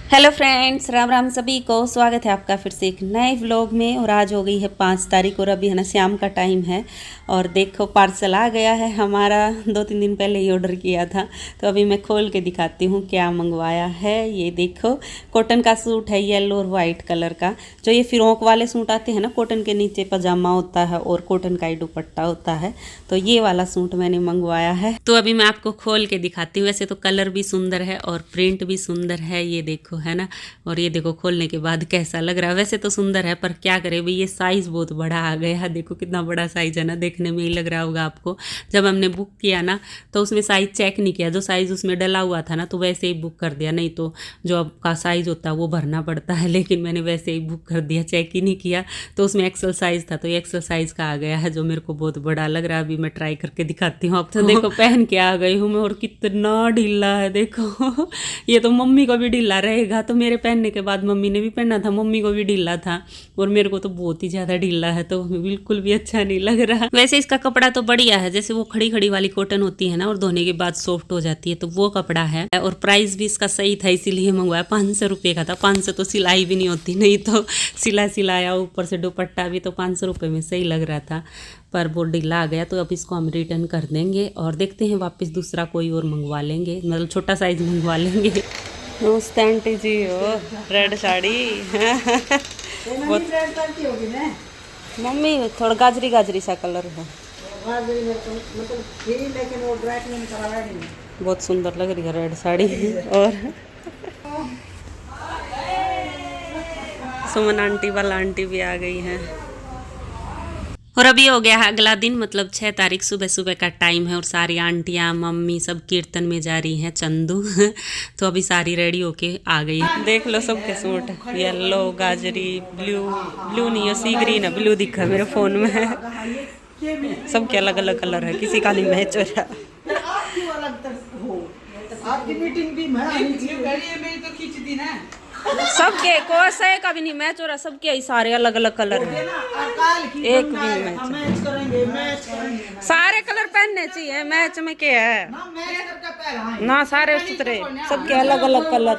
Hello friends, Ram Ram सभी को। स्वागत है आपका फिर से एक नए व्लॉग में। और आज हो गई है 5 तारीख और अभी है ना शाम का टाइम है। और देखो पार्सल आ गया है हमारा, 2-3 दिन पहले ही ऑर्डर किया था। तो अभी मैं खोल के दिखाती हूँ क्या मंगवाया है। ये देखो कॉटन का सूट है, येलो और वाइट कलर का। जो ये फिरोक वाले सूट आते हैं ना, कॉटन के नीचे पजामा होता है और कॉटन का ही दुपट्टा होता है, तो ये वाला सूट मैंने मंगवाया है। तो अभी मैं आपको खोल के दिखाती हूँ। वैसे तो कलर भी सुंदर है और प्रिंट भी सुंदर है, ये देखो है ना। और ये देखो खोलने के बाद कैसा लग रहा है। वैसे तो सुंदर है पर क्या करें भाई, ये साइज़ बहुत बड़ा आ गया है। देखो कितना बड़ा साइज़ है ना, देखने में ही लग रहा होगा आपको। जब हमने बुक किया ना तो उसमें साइज़ चेक नहीं किया, जो साइज़ उसमें डला हुआ था ना तो वैसे ही बुक कर दिया। नहीं तो जो आपका साइज़ होता है वो भरना पड़ता है, लेकिन मैंने वैसे ही बुक कर दिया, चेक ही नहीं किया। तो उसमें एक्सल साइज़ था, तो ये एक्सल साइज़ का आ गया है, जो मेरे को बहुत बड़ा लग रहा है। अभी मैं ट्राई करके दिखाती हूँ आपको। तो देखो पहन के आ गई हूँ मैं, और कितना ढीला है देखो। ये तो मम्मी को भी ढीला रहेगा, तो मेरे पहनने के बाद मम्मी ने भी पहना था, मम्मी को भी ढीला था और मेरे को तो बहुत ही ज़्यादा ढीला है, तो बिल्कुल भी अच्छा नहीं लग रहा। वैसे इसका कपड़ा तो बढ़िया है, जैसे वो खड़ी खड़ी वाली कॉटन होती है ना और धोने के बाद सॉफ्ट हो जाती है, तो वो कपड़ा है। और प्राइस भी इसका सही था, इसीलिए मंगवाया। 500 रुपये का था। 500 तो सिलाई भी नहीं होती, नहीं तो सिलाया ऊपर से दुपट्टा भी, तो 500 रुपये में सही लग रहा था। पर वो ढीला आ गया, तो अब इसको हम रिटर्न कर देंगे और देखते हैं वापस दूसरा कोई और मंगवा लेंगे, मतलब छोटा साइज मंगवा लेंगे। नमस्ते आंटी जी। हो रेड साड़ी बहुत मम्मी, थोड़ा गाजरी गाजरी सा कलर है, बहुत सुंदर लग रही है रेड साड़ी। और सुमन आंटी वाला आंटी भी आ गई है। और अभी हो गया है अगला दिन, मतलब 6 तारीख सुबह सुबह का टाइम है और सारी आंटियाँ मम्मी सब कीर्तन में जा रही हैं, चंदू। तो अभी सारी रेडी होके आ गई है। देख लो सबके सूट, येलो, गाजरी, ब्लू नहीं है, सी ग्रीन है, ब्लू दिखा मेरे फोन में। सबके अलग अलग कलर है, किसी का नहीं मैच हो रहा। सबके कोई से का भी नहीं मैच हो रहा, सबके ही सारे अलग अलग कलर है, एक भी मैच करेंगे। सारे कलर पहनने चाहिए, मैच में क्या है ना, सारे सुथरे, सबके अलग अलग कलर।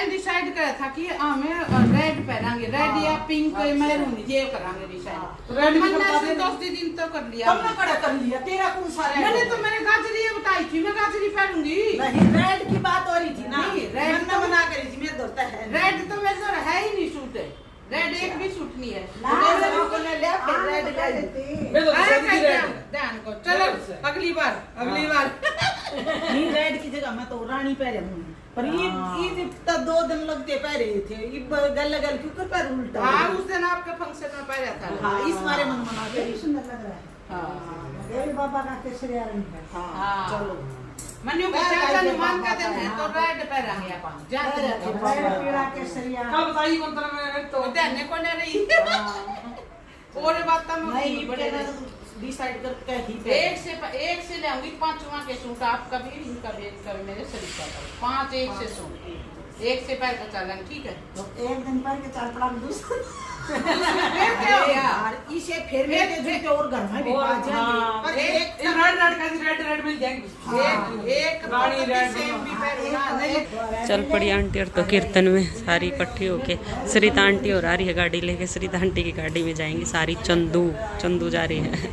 डिसाइड करा था कि हमें रेड पहनांगे, रेड या पिंक मैरून ये करांगे डिसाइड। रेड मैंने 10 दिन तो कर लिया, हमने बड़ा कर लिया। तेरा कौन सा रेड? मैंने गाजरी बताई थी, मैं गाजरी पहनूंगी। नहीं, रेड की बात हो रही थी ना, रेड तो मना करी थी। मेरे दोस्त है रेड, तो मेरे तो है ही नहीं सूट है, रेड एक भी सूट नहीं है। ध्यान को चलो अगली बार नहीं, रेड की जगह मैं तो रानी पहले हूँ, पर ये तो 2 दिन लगते पहरे थे। ये गल क्यों कर पैर उल्टा? हाँ, उस दिन आपके फंक्शन में पहरा था। हाँ, इस मारे मन मना के सुंदर लग रहा है। हाँ, देवी बाबा का केसरिया रंग है। हाँ, चलो मनु का चाचा नुमान का दिन है, तो रेड पहरांगे अपन। जाते रहते रेड पीला केसरिया। कब बताइए कौन तरह में, तो देने को नहीं रही। और बात तो नहीं बड़े डिसाइड करके ही एक से ले आऊंगी 5वां के सूट। आप कभी इनका भेज कर मेरे शरीर का 5 एक से सूट, एक से पैर का चलन, ठीक है। तो एक दिन पैर के चाल पड़ा दूसरा यार, इसे फिर मेरे जूते और घर में भी पा जाएंगे। पर एक रेड मिल जाएंगे, एक रानी रेड सेम भी पहनना। चल पड़ी आंटी और तो कीर्तन में सारी इकट्ठी होके। सरिता आंटी और आ रही है गाड़ी लेके, सरिता आंटी की गाड़ी में जाएंगी सारी। चंदू जा रही है।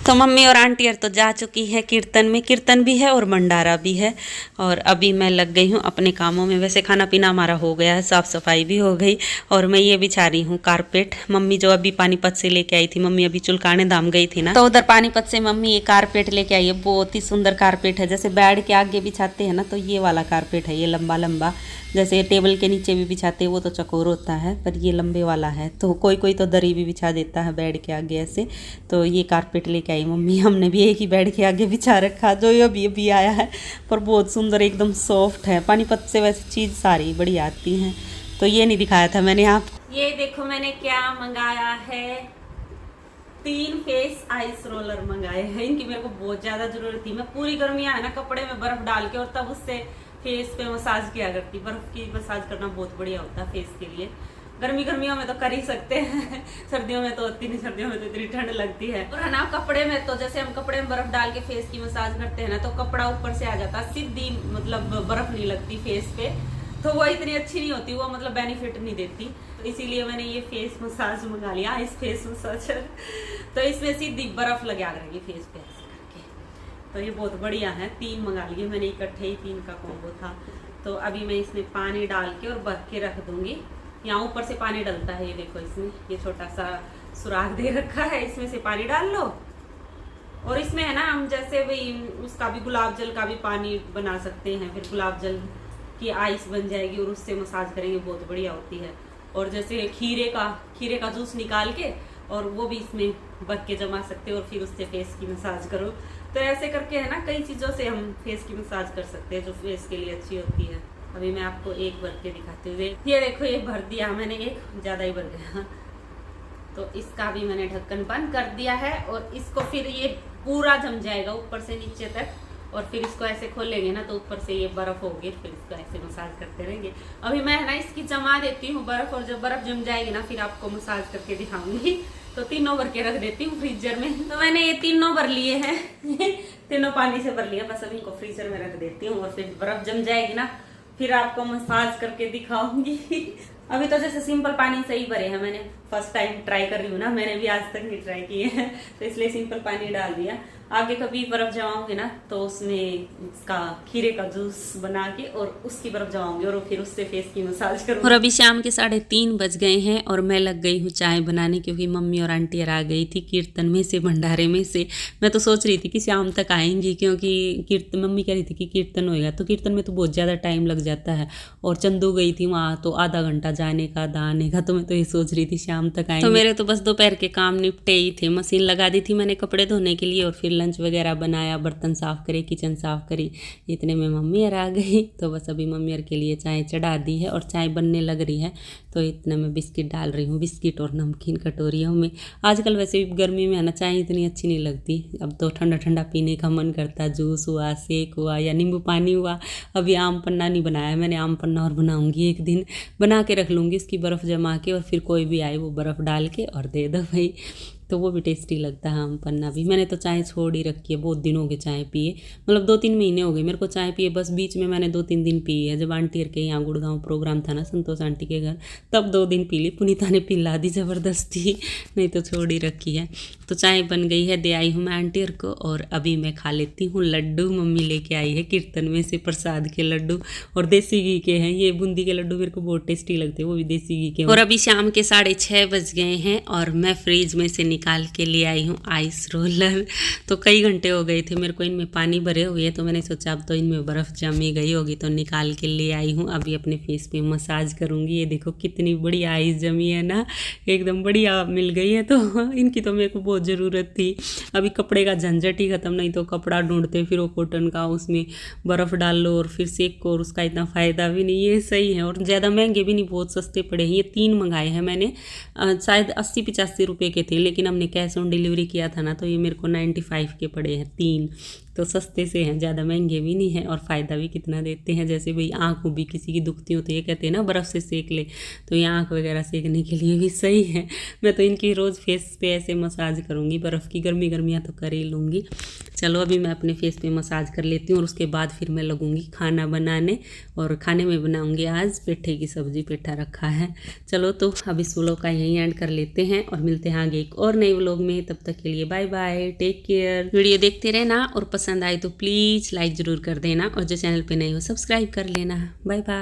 तो मम्मी और आंटी और तो जा चुकी है कीर्तन में। कीर्तन भी है और भंडारा भी है, और अभी मैं लग गई हूँ अपने कामों में। वैसे खाना पीना हमारा हो गया है, साफ़ सफाई भी हो गई, और मैं ये बिछा रही हूँ कारपेट। मम्मी जो अभी पानीपत से लेके आई थी, मम्मी अभी चुलकाने धाम गई थी ना, तो उधर पानीपत से मम्मी ये कारपेट लेके आई है। बहुत ही सुंदर कारपेट है, जैसे बेड के आगे बिछाते हैं ना, तो ये वाला कारपेट है। ये लंबा लंबा, जैसे टेबल के नीचे भी बिछाते हैं वो तो चकोर होता है, पर ये लंबे वाला है। तो कोई तो दरी भी बिछा देता है बेड के आगे ऐसे। तो ये कारपेट लेके आई मम्मी। हमने भी एक ही बेड के आगे बिछा रखा, जो ये अभी आया है, पर बहुत सुंदर, एकदम सॉफ्ट है। पानीपत से वैसे चीज़ सारी बड़ी आती हैं, तो ये नहीं दिखाया था मैंने आप। ये देखो मैंने क्या मंगाया है, 3 फेस आइस रोलर मंगाए हैं। इनकी मेरे को बहुत ज़्यादा ज़रूरत थी। मैं पूरी गर्मियाँ है ना कपड़े में बर्फ़ डाल के और तब उससे फेस पे मसाज किया करती। बर्फ़ की मसाज करना बहुत बढ़िया होता है फेस के लिए। गर्मियों में तो कर ही सकते हैं, सर्दियों में तो होती नहीं, सर्दियों में तो इतनी ठंड लगती है। और है ना कपड़े में तो जैसे हम कपड़े में बर्फ डाल के फेस की मसाज करते हैं ना, तो कपड़ा ऊपर से आ जाता, सीधी मतलब बर्फ नहीं लगती फेस पे, तो वो इतनी अच्छी नहीं होती, वो मतलब बेनिफिट नहीं देती। तो इसीलिए मैंने ये फेस मसाज मंगा लिया, इस फेस मसाजर। तो इसमें सीधी बर्फ लगा करेंगे फेस पे ऐसे करके, तो ये बहुत बढ़िया है। 3 मंगा लिए मैंने इकट्ठे ही, 3 का कॉम्बो था। तो अभी मैं इसमें पानी डाल के और भर के रख दूंगी। यहाँ ऊपर से पानी डलता है, ये देखो इसमें ये छोटा सा सुराख दे रखा है, इसमें से पानी डाल लो। और इसमें है ना हम जैसे भाई उसका भी गुलाब जल का भी पानी बना सकते हैं, फिर गुलाब जल की आइस बन जाएगी और उससे मसाज करेंगे, बहुत बढ़िया होती है। और जैसे खीरे का जूस निकाल के और वो भी इसमें बग के जमा सकते हो और फिर उससे फेस की मसाज करो। तो ऐसे करके है ना कई चीज़ों से हम फेस की मसाज कर सकते हैं जो फेस के लिए अच्छी होती है। अभी मैं आपको एक भर के दिखाती हूँ। ये देखो, ये भर दिया मैंने, एक ज़्यादा ही भर गया। तो इसका भी मैंने ढक्कन बंद कर दिया है और इसको फिर ये पूरा जम जाएगा ऊपर से नीचे तक। और फिर इसको ऐसे खोलेंगे ना तो ऊपर से ये बर्फ होगी, फिर इसको ऐसे मसाज करते रहेंगे। अभी मैं है ना इसकी जमा देती हूँ बर्फ, और जब बर्फ जम जाएगी ना फिर आपको मसाज करके दिखाऊंगी। तो 3 भर के रख देती हूँ फ्रीजर में। तो मैंने ये 3 भर लिए हैं तीनों पानी से भर लिया, बस अभी इनको फ्रीजर में रख देती हूँ और फिर बर्फ जम जाएगी ना फिर आपको मसाज करके दिखाऊंगी। अभी तो जैसे सिंपल पानी से ही भरे हैं, मैंने फर्स्ट टाइम ट्राई कर रही हूँ ना, मैंने भी आज तक नहीं ट्राई किए हैं, तो इसलिए सिंपल पानी डाल दिया। आगे कभी बर्फ जमाऊंगी ना तो उसमें इसका खीरे का जूस बना के और उसकी बर्फ जमाऊंगी और फिर उससे फेस की मसाज करूंगी। और अभी शाम के 3:30 बज गए हैं और मैं लग गई हूँ चाय बनाने, क्योंकि मम्मी और आंटी आ गई थी कीर्तन में से, भंडारे में से। मैं तो सोच रही थी कि शाम तक आएंगी, क्योंकि मम्मी कह रही थी कि कीर्तन होएगा, तो कीर्तन में तो बहुत ज़्यादा टाइम लग जाता है। और चंदू गई थी वहाँ तो आधा घंटा जाने का आने का, तो मैं तो ये सोच रही थी शाम तक आएंगे। तो मेरे तो बस दोपहर के काम निपटे ही थे, मशीन लगा दी थी मैंने कपड़े धोने के लिए और फिर लंच वगैरह बनाया, बर्तन साफ करे, किचन साफ करी। इतने में मम्मी आ गई, तो बस अभी मम्मी के लिए चाय चढ़ा दी है और चाय बनने लग रही है। तो इतने में बिस्किट डाल रही हूँ, बिस्किट और नमकीन कटोरियों में। आजकल वैसे भी गर्मी में है ना चाय इतनी अच्छी नहीं लगती, अब तो ठंडा ठंडा पीने का मन करता है, जूस हुआ, शेक हुआ या नींबू पानी हुआ। अभी आम पन्ना नहीं बनाया मैंने, आम पन्ना और बनाऊंगी, एक दिन बना के रख लूँगी इसकी बर्फ़ जमा के, और फिर कोई भी आए वो बर्फ़ डाल के और दे दो भाई, तो वो भी टेस्टी लगता है आम पन्ना भी। मैंने तो चाय छोड़ ही रखी है, बहुत दिन हो गए चाय पिए, मतलब 2-3 महीने हो गए मेरे को चाय पिए, बस बीच में मैंने 2-3 दिन पी है। जब आंटी के यहाँ गुड़गांव प्रोग्राम था ना संतोष आंटी के घर, तब 2 दिन पी ली, पुनीता ने पिला दी ज़बरदस्ती, नहीं तो छोड़ ही रखी है। तो चाय बन गई है, दे आई हूँ मैं आंटी को, और अभी मैं खा लेती हूँ लड्डू। मम्मी लेके आई है कीर्तन में से प्रसाद के लड्डू, और देसी घी के हैं ये, बूंदी के लड्डू मेरे को बहुत टेस्टी लगते हैं, वो भी देसी घी के। और अभी शाम के 6:30 बज गए हैं और मैं फ्रिज में से निकाल के ले आई हूँ आइस रोलर। तो कई घंटे हो गए थे मेरे को इनमें पानी भरे हुए, तो मैंने सोचा अब तो इनमें बर्फ़ जमी गई होगी, तो निकाल के ले आई हूँ। अभी अपने फेस पे मसाज करूँगी। ये देखो कितनी बड़ी आइस जमी है ना, एकदम बढ़िया मिल गई है, तो इनकी तो मेरे को बहुत ज़रूरत थी। अभी कपड़े का झंझट ही ख़त्म, नहीं तो कपड़ा ढूंढते फिर वो कॉटन का, उसमें बर्फ़ डाल लो और फिर सेक को, और उसका इतना फ़ायदा भी नहीं। ये सही है और ज़्यादा महंगे भी नहीं, बहुत सस्ते पड़े हैं। ये 3 मंगाए हैं मैंने, शायद 80-85 रुपये के थे, लेकिन हमने कैश ऑन डिलीवरी किया था ना, तो ये मेरे को 95 के पड़े हैं 3, तो सस्ते से हैं, ज़्यादा महंगे भी नहीं हैं और फ़ायदा भी कितना देते हैं। जैसे भाई आँख भी किसी की दुखती हो तो ये कहते हैं ना बर्फ़ से सेक ले, तो ये आँख वगैरह सेकने के लिए भी सही है। मैं तो इनकी रोज़ फेस पे ऐसे मसाज करूँगी, बर्फ़ की गर्मियाँ तो कर ही लूँगी। चलो अभी मैं अपने फेस पे मसाज कर लेती हूँ और उसके बाद फिर मैं लगूँगी खाना बनाने, और खाने में बनाऊँगी आज पेठे की सब्ज़ी, पेठा रखा है। चलो तो अब इस व्लॉग का यहीं एंड कर लेते हैं और मिलते हैं आगे एक और नए व्लॉग में। तब तक के लिए bye bye, take care. Video देखते रहना और पसंद आए तो प्लीज़ लाइक ज़रूर कर देना, और जो चैनल पे नए हो सब्सक्राइब कर लेना। Bye bye.